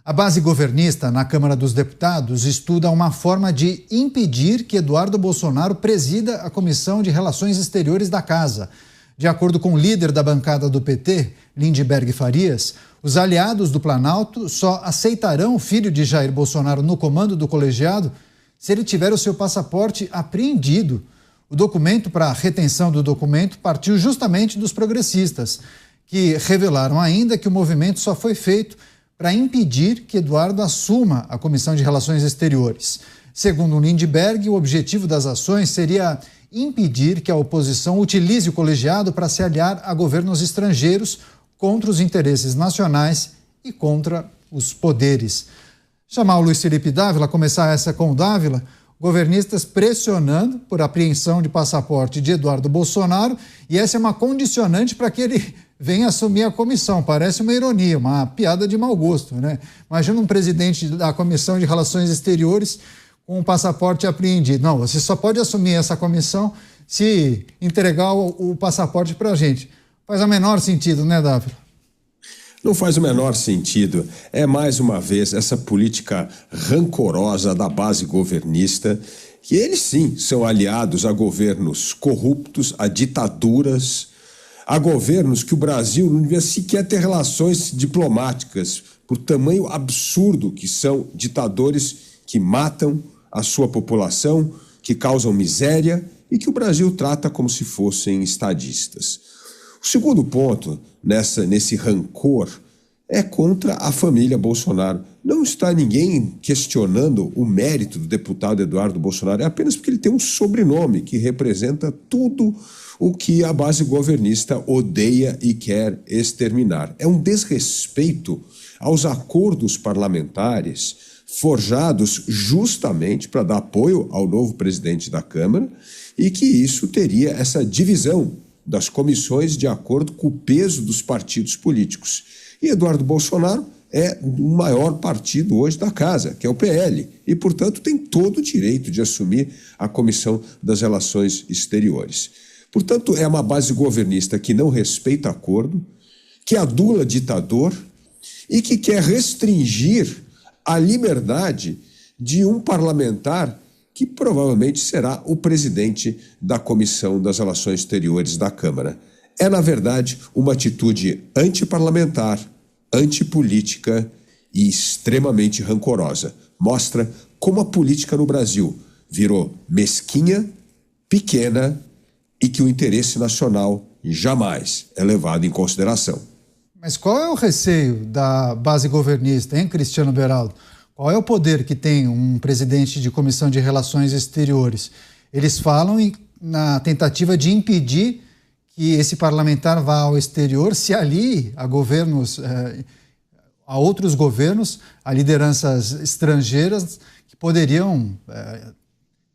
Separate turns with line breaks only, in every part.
A base governista na Câmara dos Deputados estuda uma forma de impedir que Eduardo Bolsonaro presida a Comissão de Relações Exteriores da Casa. De acordo com o líder da bancada do PT, Lindenberg Farias, os aliados do Planalto só aceitarão o filho de Jair Bolsonaro no comando do colegiado se ele tiver o seu passaporte apreendido. O documento para a retenção do documento partiu justamente dos progressistas, que revelaram ainda que o movimento só foi feito para impedir que Eduardo assuma a Comissão de Relações Exteriores. Segundo o Lindenberg, o objetivo das ações seria impedir que a oposição utilize o colegiado para se aliar a governos estrangeiros contra os interesses nacionais e contra os poderes. Chamar o Luiz Felipe Dávila, começar essa com o Dávila, governistas pressionando por apreensão de passaporte de Eduardo Bolsonaro, e essa é uma condicionante para que ele venha assumir a comissão. Parece uma ironia, uma piada de mau gosto, né? Imagina um presidente da Comissão de Relações Exteriores com um passaporte apreendido. Não, você só pode assumir essa comissão se entregar o passaporte para a gente. Faz o menor sentido, né, Dávila?
Não faz o menor sentido. É, mais uma vez, essa política rancorosa da base governista, que eles sim são aliados a governos corruptos, a ditaduras, a governos que o Brasil não devia sequer ter relações diplomáticas, por tamanho absurdo que são ditadores que matam a sua população, que causam miséria e que o Brasil trata como se fossem estadistas. O segundo ponto nesse rancor é contra a família Bolsonaro. Não está ninguém questionando o mérito do deputado Eduardo Bolsonaro, é apenas porque ele tem um sobrenome que representa tudo o que a base governista odeia e quer exterminar. É um desrespeito aos acordos parlamentares forjados justamente para dar apoio ao novo presidente da Câmara, e que isso teria essa divisão das comissões de acordo com o peso dos partidos políticos. E Eduardo Bolsonaro é o maior partido hoje da casa, que é o PL, e, portanto, tem todo o direito de assumir a Comissão das Relações Exteriores. Portanto, é uma base governista que não respeita acordo, que adula ditador e que quer restringir a liberdade de um parlamentar que provavelmente será o presidente da Comissão das Relações Exteriores da Câmara. É, na verdade, uma atitude antiparlamentar, antipolítica e extremamente rancorosa. Mostra como a política no Brasil virou mesquinha, pequena e que o interesse nacional jamais é levado em consideração.
Mas qual é o receio da base governista, hein, Cristiano Beraldo? Qual é o poder que tem um presidente de Comissão de Relações Exteriores? Eles falam na tentativa de impedir que esse parlamentar vá ao exterior, se alie a governos, a outros governos, a lideranças estrangeiras que poderiam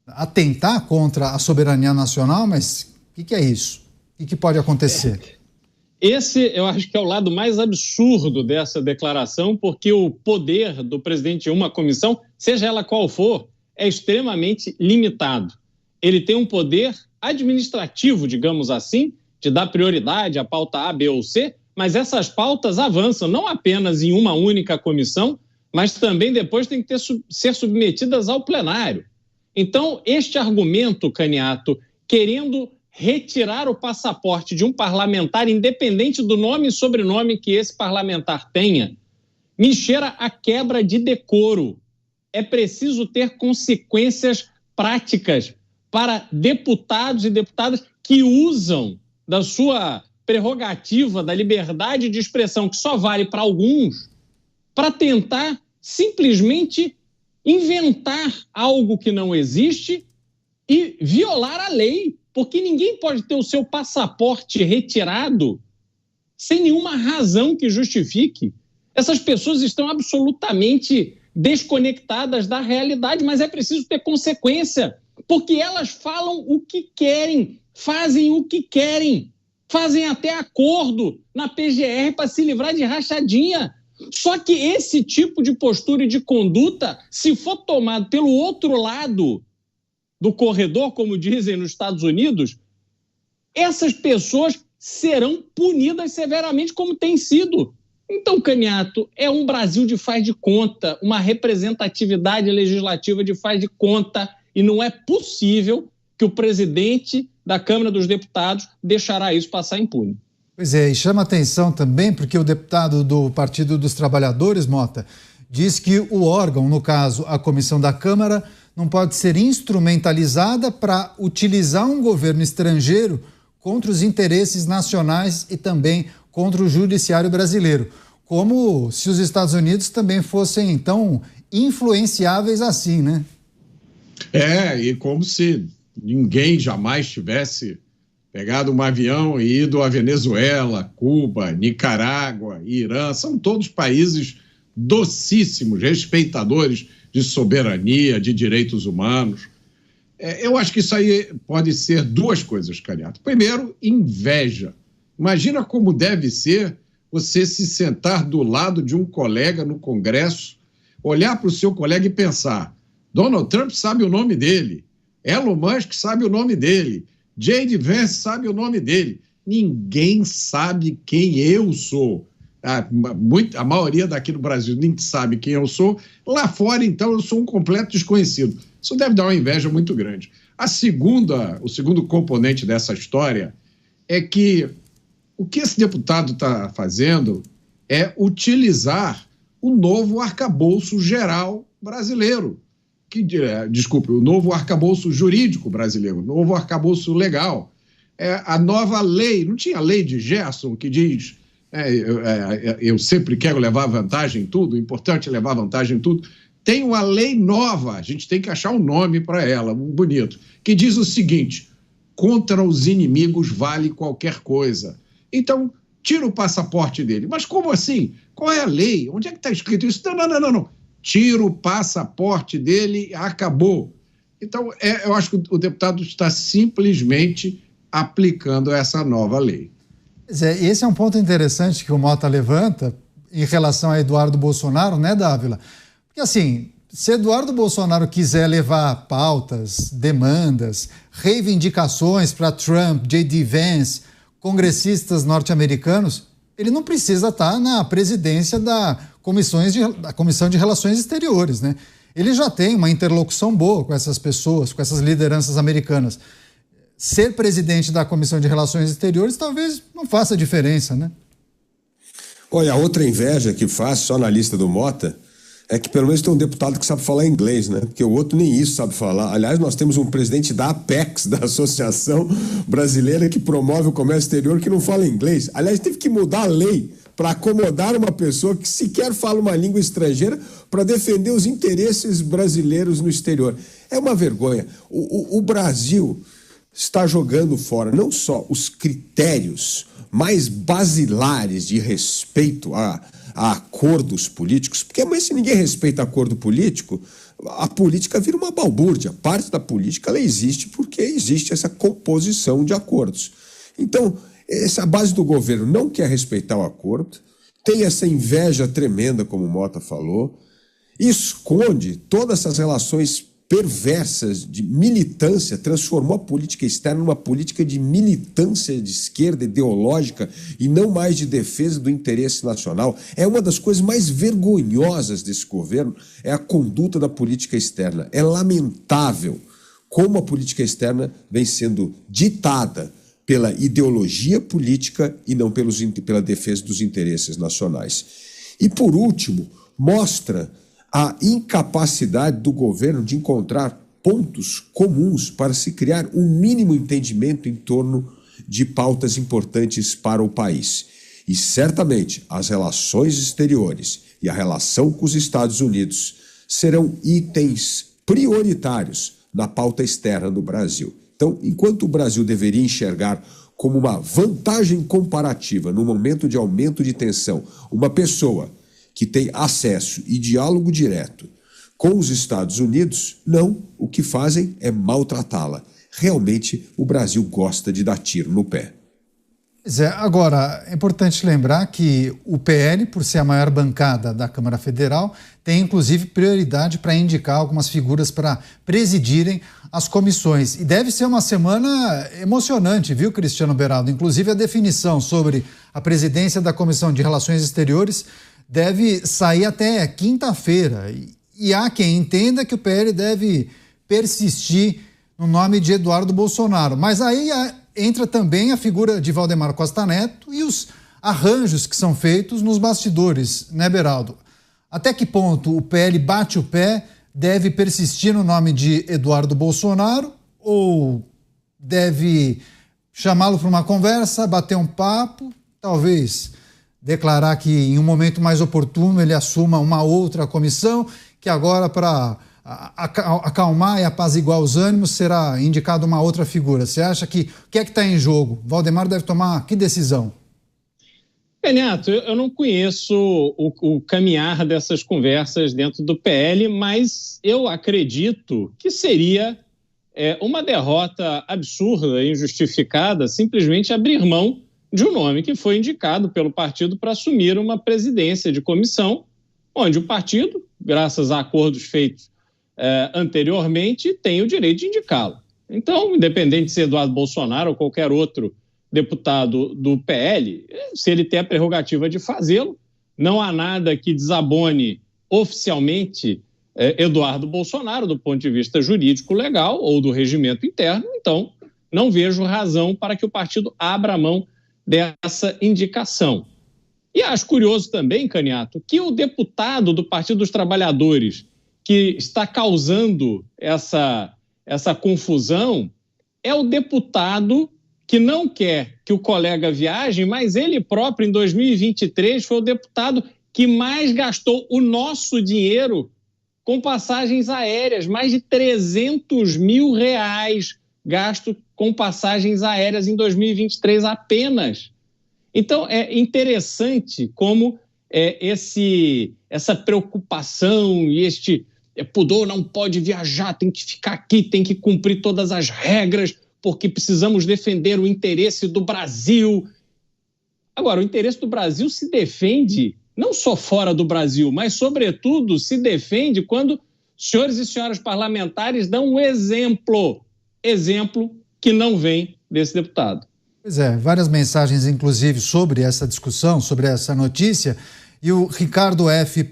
atentar contra a soberania nacional, mas o que é isso? O que pode acontecer?
Esse, eu acho que é o lado mais absurdo dessa declaração, porque o poder do presidente de uma comissão, seja ela qual for, é extremamente limitado. Ele tem um poder administrativo, digamos assim, de dar prioridade à pauta A, B ou C, mas essas pautas avançam não apenas em uma única comissão, mas também depois tem que ser submetidas ao plenário. Então, este argumento, Caniato, querendo retirar o passaporte de um parlamentar, independente do nome e sobrenome que esse parlamentar tenha, me cheira a quebra de decoro. É preciso ter consequências práticas para deputados e deputadas que usam da sua prerrogativa, da liberdade de expressão, que só vale para alguns, para tentar simplesmente inventar algo que não existe e violar a lei. Porque ninguém pode ter o seu passaporte retirado sem nenhuma razão que justifique. Essas pessoas estão absolutamente desconectadas da realidade, mas é preciso ter consequência, porque elas falam o que querem, fazem o que querem, fazem até acordo na PGR para se livrar de rachadinha. Só que esse tipo de postura e de conduta, se for tomado pelo outro lado do corredor, como dizem nos Estados Unidos, essas pessoas serão punidas severamente como tem sido. Então, Caniato, é um Brasil de faz de conta, uma representatividade legislativa de faz de conta, e não é possível que o presidente da Câmara dos Deputados deixará isso passar impune.
Pois é, e chama atenção também porque o deputado do Partido dos Trabalhadores, Mota, diz que o órgão, no caso a comissão da Câmara, não pode ser instrumentalizada para utilizar um governo estrangeiro contra os interesses nacionais e também contra o judiciário brasileiro, como se os Estados Unidos também fossem tão influenciáveis assim, né?
E como se ninguém jamais tivesse pegado um avião e ido a Venezuela, Cuba, Nicarágua, Irã, são todos países docíssimos, respeitadores de soberania, de direitos humanos. Eu acho que isso aí pode ser duas coisas, Caniato. Primeiro, inveja. Imagina como deve ser você se sentar do lado de um colega no Congresso, olhar para o seu colega e pensar: Donald Trump sabe o nome dele, Elon Musk sabe o nome dele, J.D. Vance sabe o nome dele. Ninguém sabe quem eu sou. A maioria daqui no Brasil nem sabe quem eu sou. Lá fora, então, eu sou um completo desconhecido. Isso deve dar uma inveja muito grande. O segundo componente dessa história é que o que esse deputado está fazendo é utilizar o novo arcabouço geral brasileiro. O novo arcabouço jurídico brasileiro, o novo arcabouço legal. A nova lei, não tinha a lei de Gerson que diz eu sempre quero levar vantagem em tudo, o importante é levar vantagem em tudo. Tem uma lei nova, a gente tem que achar um nome para ela, um bonito, que diz o seguinte: contra os inimigos vale qualquer coisa. Então, tira o passaporte dele. Mas como assim? Qual é a lei? Onde é que está escrito isso? Não. Tira o passaporte dele, acabou. Então, eu acho que o deputado está simplesmente aplicando essa nova lei.
Esse é um ponto interessante que o Mota levanta em relação a Eduardo Bolsonaro, né, Dávila? Porque, assim, se Eduardo Bolsonaro quiser levar pautas, demandas, reivindicações para Trump, J.D. Vance, congressistas norte-americanos, ele não precisa estar na presidência da Comissão de Relações Exteriores, né? Ele já tem uma interlocução boa com essas pessoas, com essas lideranças americanas. Ser presidente da Comissão de Relações Exteriores talvez não faça diferença, né?
Olha, a outra inveja que faz, só na lista do Mota, é que pelo menos tem um deputado que sabe falar inglês, né? Porque o outro nem isso sabe falar. Aliás, nós temos um presidente da APEX, da Associação Brasileira que promove o comércio exterior, que não fala inglês. Aliás, teve que mudar a lei para acomodar uma pessoa que sequer fala uma língua estrangeira para defender os interesses brasileiros no exterior. É uma vergonha. O Brasil está jogando fora não só os critérios mais basilares de respeito a acordos políticos, porque mas se ninguém respeita acordo político, a política vira uma balbúrdia. Parte da política ela existe porque existe essa composição de acordos. Então, essa base do governo não quer respeitar o acordo, tem essa inveja tremenda, como o Mota falou, esconde todas essas relações perversas de militância, transformou a política externa numa política de militância de esquerda ideológica e não mais de defesa do interesse nacional. É uma das coisas mais vergonhosas desse governo, é a conduta da política externa. É lamentável como a política externa vem sendo ditada pela ideologia política e não pela defesa dos interesses nacionais. E, por último, mostra a incapacidade do governo de encontrar pontos comuns para se criar um mínimo entendimento em torno de pautas importantes para o país. E, certamente, as relações exteriores e a relação com os Estados Unidos serão itens prioritários na pauta externa do Brasil. Então, enquanto o Brasil deveria enxergar como uma vantagem comparativa no momento de aumento de tensão uma pessoa que tem acesso e diálogo direto com os Estados Unidos, não, o que fazem é maltratá-la. Realmente, o Brasil gosta de dar tiro no pé.
Pois é, agora, é importante lembrar que o PL, por ser a maior bancada da Câmara Federal, tem inclusive prioridade para indicar algumas figuras para presidirem as comissões. E deve ser uma semana emocionante, viu, Cristiano Beraldo? Inclusive a definição sobre a presidência da Comissão de Relações Exteriores deve sair até quinta-feira. E há quem entenda que o PL deve persistir no nome de Eduardo Bolsonaro. Mas aí entra também a figura de Valdemar Costa Neto e os arranjos que são feitos nos bastidores, né, Beraldo? Até que ponto o PL bate o pé, deve persistir no nome de Eduardo Bolsonaro ou deve chamá-lo para uma conversa, bater um papo, talvez declarar que em um momento mais oportuno ele assuma uma outra comissão, que agora para acalmar e apaziguar os ânimos será indicada uma outra figura. Você acha que o que é que está em jogo? Valdemar deve tomar que decisão?
Neto, eu não conheço o caminhar dessas conversas dentro do PL, mas eu acredito que seria uma derrota absurda e injustificada simplesmente abrir mão de um nome que foi indicado pelo partido para assumir uma presidência de comissão, onde o partido, graças a acordos feitos anteriormente, tem o direito de indicá-lo. Então, independente de ser Eduardo Bolsonaro ou qualquer outro deputado do PL, se ele tem a prerrogativa de fazê-lo, não há nada que desabone oficialmente Eduardo Bolsonaro do ponto de vista jurídico legal ou do regimento interno, então não vejo razão para que o partido abra a mão dessa indicação. E acho curioso também, Caniato, que o deputado do Partido dos Trabalhadores que está causando essa confusão é o deputado que não quer que o colega viaje, mas ele próprio, em 2023, foi o deputado que mais gastou o nosso dinheiro com passagens aéreas, mais de R$300 mil gasto com passagens aéreas em 2023 apenas. Então, é interessante como essa preocupação e este pudor, não pode viajar, tem que ficar aqui, tem que cumprir todas as regras, porque precisamos defender o interesse do Brasil. Agora, o interesse do Brasil se defende não só fora do Brasil, mas, sobretudo, se defende quando senhores e senhoras parlamentares dão um exemplo que não vem desse deputado.
Pois é, várias mensagens, inclusive, sobre essa discussão, sobre essa notícia. E o Ricardo F.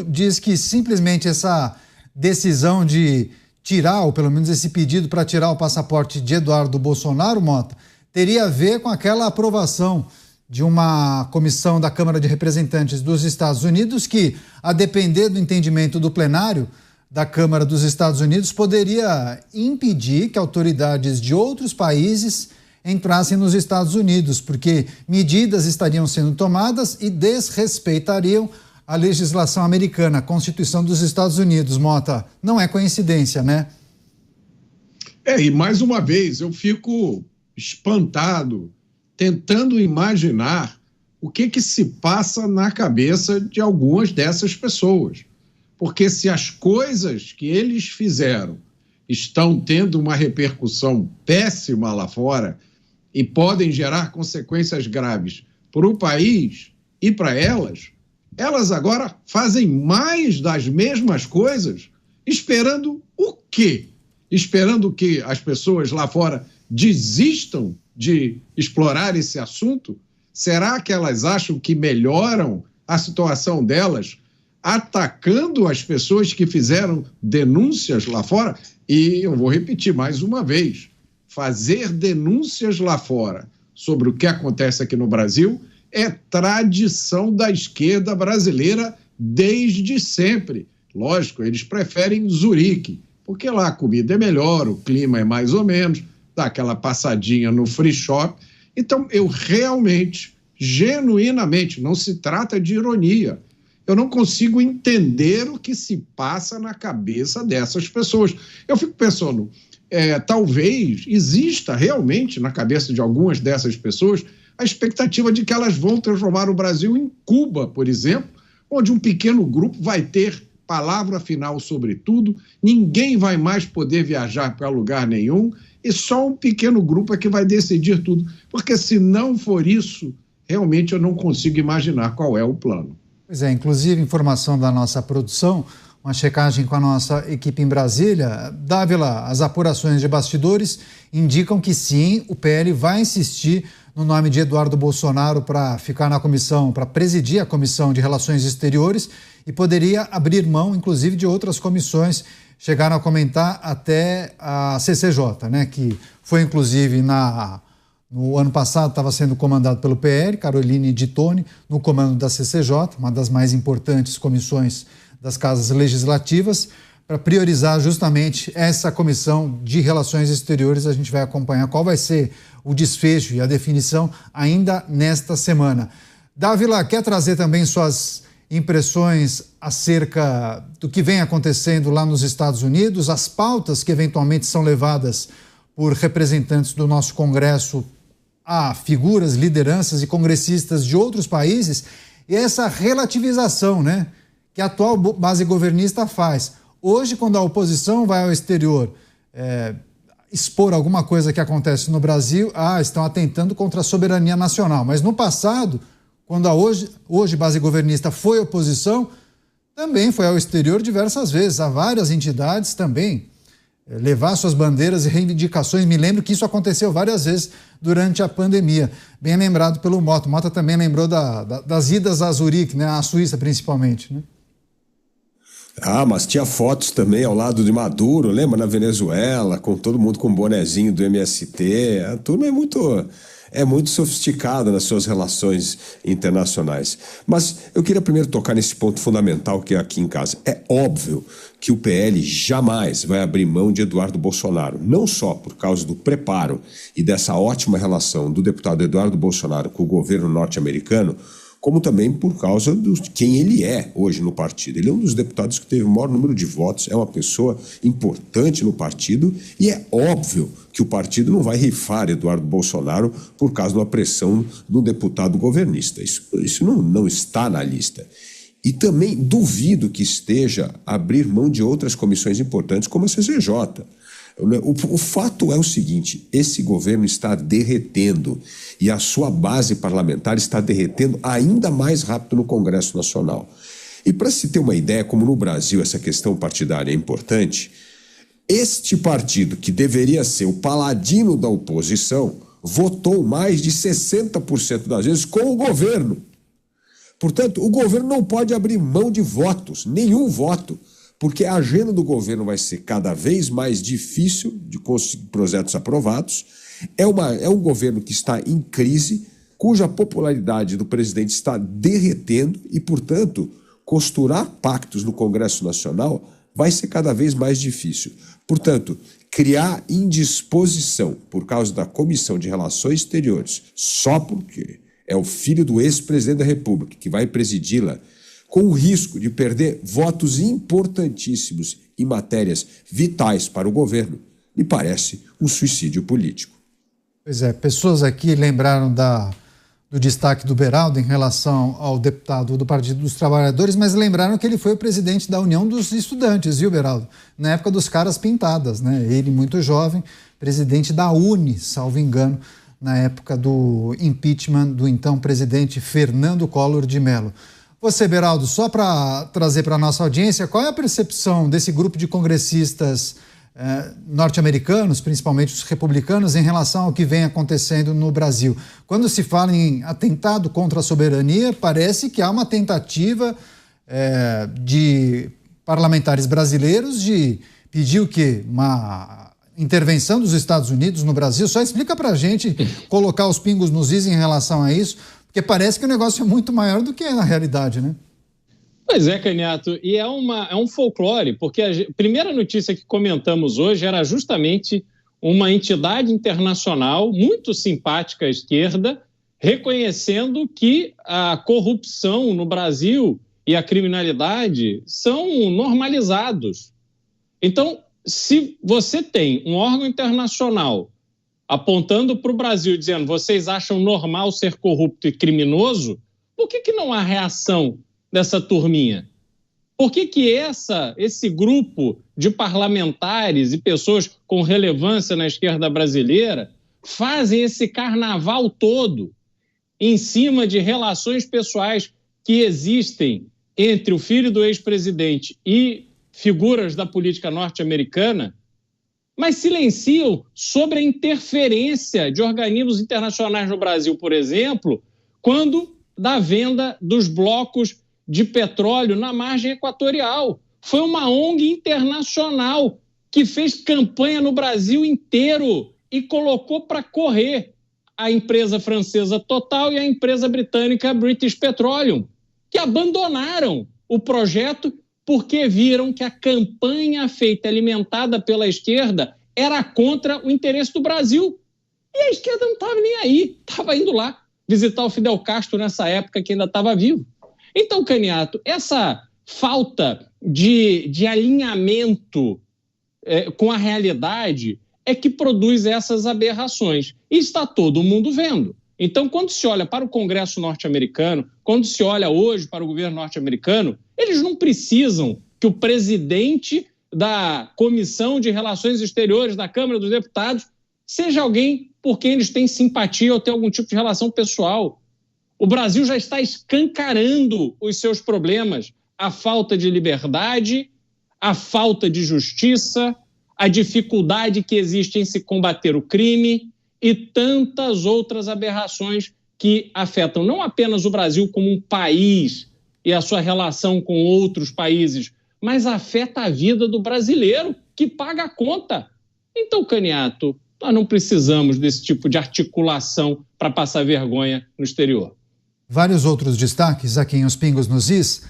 diz que simplesmente essa decisão de tirar, ou pelo menos esse pedido para tirar o passaporte de Eduardo Bolsonaro, Mota, teria a ver com aquela aprovação de uma comissão da Câmara de Representantes dos Estados Unidos que, a depender do entendimento do plenário da Câmara dos Estados Unidos, poderia impedir que autoridades de outros países entrassem nos Estados Unidos, porque medidas estariam sendo tomadas e desrespeitariam a legislação americana, a Constituição dos Estados Unidos. Mota, não é coincidência, né?
E mais uma vez, eu fico espantado, tentando imaginar o que se passa na cabeça de algumas dessas pessoas. Porque se as coisas que eles fizeram estão tendo uma repercussão péssima lá fora e podem gerar consequências graves para o país e para elas agora fazem mais das mesmas coisas, esperando o quê? Esperando que as pessoas lá fora desistam de explorar esse assunto? Será que elas acham que melhoram a situação delas atacando as pessoas que fizeram denúncias lá fora? E eu vou repetir mais uma vez, fazer denúncias lá fora sobre o que acontece aqui no Brasil é tradição da esquerda brasileira desde sempre. Lógico, eles preferem Zurique, porque lá a comida é melhor, o clima é mais ou menos, dá aquela passadinha no free shop. Então, eu realmente, genuinamente, não se trata de ironia, eu não consigo entender o que se passa na cabeça dessas pessoas. Eu fico pensando, talvez exista realmente na cabeça de algumas dessas pessoas a expectativa de que elas vão transformar o Brasil em Cuba, por exemplo, onde um pequeno grupo vai ter palavra final sobre tudo, ninguém vai mais poder viajar para lugar nenhum e só um pequeno grupo é que vai decidir tudo. Porque se não for isso, realmente eu não consigo imaginar qual é o plano.
Pois é, inclusive informação da nossa produção, uma checagem com a nossa equipe em Brasília. Dávila, as apurações de bastidores indicam que sim, o PL vai insistir no nome de Eduardo Bolsonaro para ficar na comissão, para presidir a Comissão de Relações Exteriores e poderia abrir mão, inclusive, de outras comissões. Chegaram a comentar até a CCJ, né, que foi, inclusive, no ano passado estava sendo comandado pelo PL, Caroline Di Toni, no comando da CCJ, uma das mais importantes comissões das casas legislativas, para priorizar justamente essa comissão de relações exteriores. A gente vai acompanhar qual vai ser o desfecho e a definição ainda nesta semana. Dávila, quer trazer também suas impressões acerca do que vem acontecendo lá nos Estados Unidos, as pautas que eventualmente são levadas por representantes do nosso Congresso a figuras, lideranças e congressistas de outros países, e essa relativização, né, que a atual base governista faz. Hoje, quando a oposição vai ao exterior expor alguma coisa que acontece no Brasil, estão atentando contra a soberania nacional. Mas no passado, quando a hoje base governista foi oposição, também foi ao exterior diversas vezes. Há várias entidades também levar suas bandeiras e reivindicações. Me lembro que isso aconteceu várias vezes durante a pandemia. Bem lembrado pelo Mota. O Mota também lembrou das idas a Zurique, né, à Suíça principalmente, né?
Mas tinha fotos também ao lado de Maduro, lembra, na Venezuela, com todo mundo com o bonezinho do MST. A turma é muito sofisticada nas suas relações internacionais. Mas eu queria primeiro tocar nesse ponto fundamental que é aqui em casa. É óbvio que o PL jamais vai abrir mão de Eduardo Bolsonaro, não só por causa do preparo e dessa ótima relação do deputado Eduardo Bolsonaro com o governo norte-americano, como também por causa de quem ele é hoje no partido. Ele é um dos deputados que teve o maior número de votos, é uma pessoa importante no partido e é óbvio que o partido não vai rifar Eduardo Bolsonaro por causa de uma pressão do deputado governista. Isso não está na lista. E também duvido que esteja a abrir mão de outras comissões importantes como a CCJ. O fato é o seguinte: esse governo está derretendo e a sua base parlamentar está derretendo ainda mais rápido no Congresso Nacional. E para se ter uma ideia, como no Brasil essa questão partidária é importante, este partido, que deveria ser o paladino da oposição, votou mais de 60% das vezes com o governo. Portanto, o governo não pode abrir mão de votos, nenhum voto, porque a agenda do governo vai ser cada vez mais difícil de conseguir projetos aprovados. É um governo que está em crise, cuja popularidade do presidente está derretendo e, portanto, costurar pactos no Congresso Nacional vai ser cada vez mais difícil. Portanto, criar indisposição por causa da Comissão de Relações Exteriores, só porque é o filho do ex-presidente da República que vai presidi-la, com o risco de perder votos importantíssimos em matérias vitais para o governo, me parece um suicídio político.
Pois é, pessoas aqui lembraram do destaque do Beraldo em relação ao deputado do Partido dos Trabalhadores, mas lembraram que ele foi o presidente da União dos Estudantes, viu, Beraldo? Na época dos caras pintadas, né? Ele, muito jovem, presidente da UNE, salvo engano, na época do impeachment do então presidente Fernando Collor de Mello. Você, Beraldo, só para trazer para a nossa audiência, qual é a percepção desse grupo de congressistas norte-americanos, principalmente os republicanos, em relação ao que vem acontecendo no Brasil? Quando se fala em atentado contra a soberania, parece que há uma tentativa de parlamentares brasileiros de pedir o quê? Uma intervenção dos Estados Unidos no Brasil. Só explica para a gente, colocar os pingos nos is em relação a isso, porque parece que o negócio é muito maior do que é na realidade, né?
Pois é, Canhato, e é um folclore, porque a primeira notícia que comentamos hoje era justamente uma entidade internacional muito simpática à esquerda, reconhecendo que a corrupção no Brasil e a criminalidade são normalizados. Então, se você tem um órgão internacional apontando para o Brasil, dizendo vocês acham normal ser corrupto e criminoso, por que não há reação dessa turminha? Por que esse grupo de parlamentares e pessoas com relevância na esquerda brasileira fazem esse carnaval todo em cima de relações pessoais que existem entre o filho do ex-presidente e figuras da política norte-americana, mas silenciam sobre a interferência de organismos internacionais no Brasil, por exemplo, quando da venda dos blocos de petróleo na margem equatorial? Foi uma ONG internacional que fez campanha no Brasil inteiro e colocou para correr a empresa francesa Total e a empresa britânica British Petroleum, que abandonaram o projeto porque viram que a campanha feita, alimentada pela esquerda, era contra o interesse do Brasil. E a esquerda não estava nem aí, estava indo lá visitar o Fidel Castro nessa época que ainda estava vivo. Então, Caniato, essa falta de alinhamento com a realidade é que produz essas aberrações. E está todo mundo vendo. Então, quando se olha para o Congresso norte-americano, quando se olha hoje para o governo norte-americano, eles não precisam que o presidente da Comissão de Relações Exteriores da Câmara dos Deputados seja alguém por quem eles têm simpatia ou têm algum tipo de relação pessoal. O Brasil já está escancarando os seus problemas, a falta de liberdade, a falta de justiça, a dificuldade que existe em se combater o crime e tantas outras aberrações que afetam não apenas o Brasil como um país e a sua relação com outros países, mas afeta a vida do brasileiro que paga a conta. Então, Caniato, nós não precisamos desse tipo de articulação para passar vergonha no exterior.
Vários outros destaques aqui em Os Pingos nos Is.